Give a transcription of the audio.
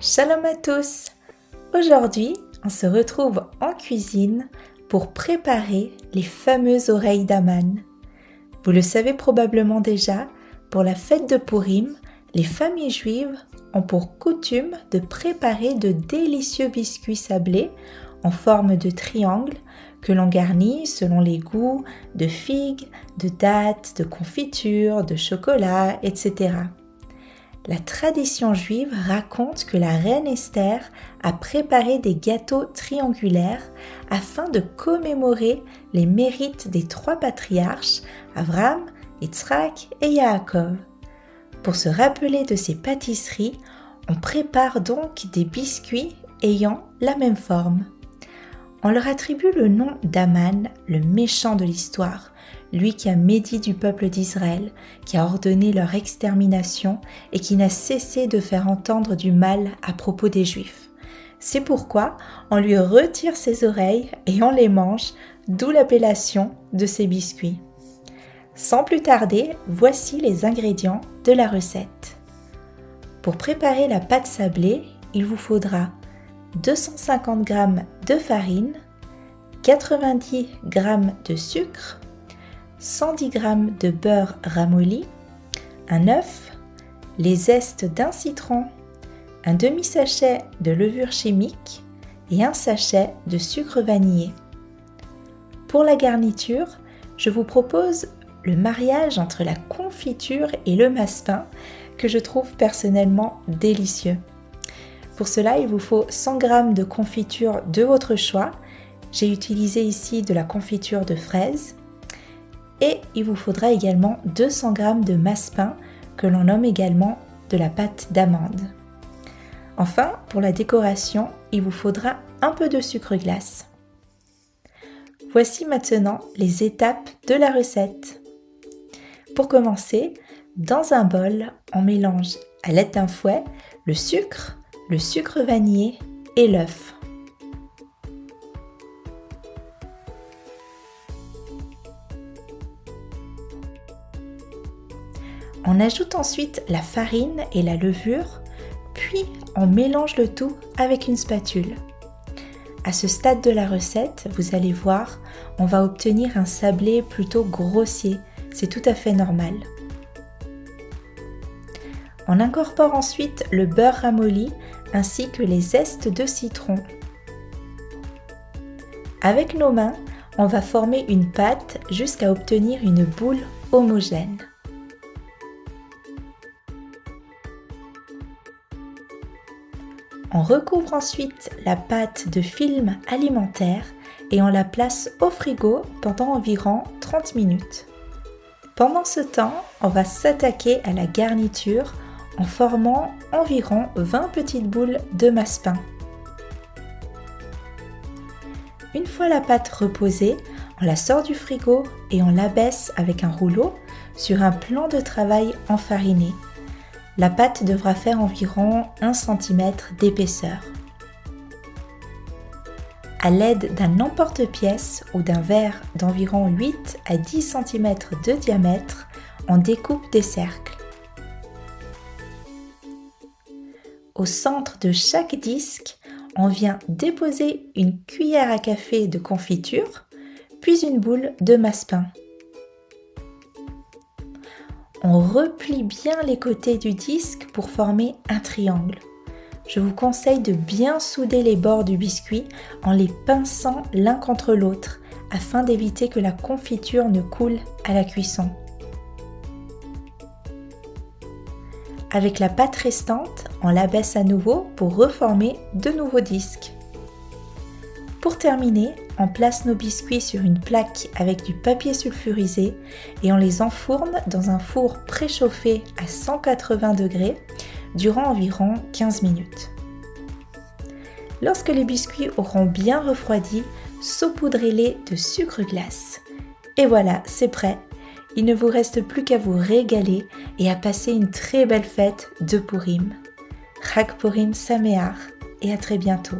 Shalom à tous! Aujourd'hui, on se retrouve en cuisine pour préparer les fameuses oreilles d'Aman. Vous le savez probablement déjà, pour la fête de Purim, les familles juives ont pour coutume de préparer de délicieux biscuits sablés en forme de triangle que l'on garnit selon les goûts de figues, de dattes, de confitures, de chocolat, etc. La tradition juive raconte que la reine Esther a préparé des gâteaux triangulaires afin de commémorer les mérites des trois patriarches, Abraham, Yitzhak et Yaakov. Pour se rappeler de ces pâtisseries, on prépare donc des biscuits ayant la même forme. On leur attribue le nom d'Aman, le méchant de l'histoire, lui qui a médit du peuple d'Israël, qui a ordonné leur extermination et qui n'a cessé de faire entendre du mal à propos des Juifs. C'est pourquoi on lui retire ses oreilles et on les mange, d'où l'appellation de ces biscuits. Sans plus tarder, voici les ingrédients de la recette. Pour préparer la pâte sablée, il vous faudra 250 g de farine, 90 g de sucre, 110 g de beurre ramolli, un œuf, les zestes d'un citron, un demi-sachet de levure chimique et un sachet de sucre vanillé. Pour la garniture, je vous propose le mariage entre la confiture et le massepain que je trouve personnellement délicieux. Pour cela, il vous faut 100 g de confiture de votre choix. J'ai utilisé ici de la confiture de fraises. Et il vous faudra également 200 g de massepain que l'on nomme également de la pâte d'amande. Enfin, pour la décoration, il vous faudra un peu de sucre glace. Voici maintenant les étapes de la recette. Pour commencer, dans un bol, on mélange à l'aide d'un fouet le sucre vanillé et l'œuf. On ajoute ensuite la farine et la levure, puis on mélange le tout avec une spatule. À ce stade de la recette, vous allez voir, on va obtenir un sablé plutôt grossier, c'est tout à fait normal. On incorpore ensuite le beurre ramolli ainsi que les zestes de citron. Avec nos mains, on va former une pâte jusqu'à obtenir une boule homogène. On recouvre ensuite la pâte de film alimentaire et on la place au frigo pendant environ 30 minutes. Pendant ce temps, on va s'attaquer à la garniture en formant environ 20 petites boules de massepain. Une fois la pâte reposée, on la sort du frigo et on l'abaisse avec un rouleau sur un plan de travail enfariné. La pâte devra faire environ 1 cm d'épaisseur. À l'aide d'un emporte-pièce ou d'un verre d'environ 8 à 10 cm de diamètre, on découpe des cercles. Au centre de chaque disque, on vient déposer une cuillère à café de confiture, puis une boule de massepain. On replie bien les côtés du disque pour former un triangle. Je vous conseille de bien souder les bords du biscuit en les pinçant l'un contre l'autre afin d'éviter que la confiture ne coule à la cuisson. Avec la pâte restante, on l'abaisse à nouveau pour reformer de nouveaux disques. Pour terminer, on place nos biscuits sur une plaque avec du papier sulfurisé et on les enfourne dans un four préchauffé à 180 degrés durant environ 15 minutes. Lorsque les biscuits auront bien refroidi, saupoudrez-les de sucre glace. Et voilà, c'est prêt! Il ne vous reste plus qu'à vous régaler et à passer une très belle fête de Purim. Chag Purim Sameach et à très bientôt!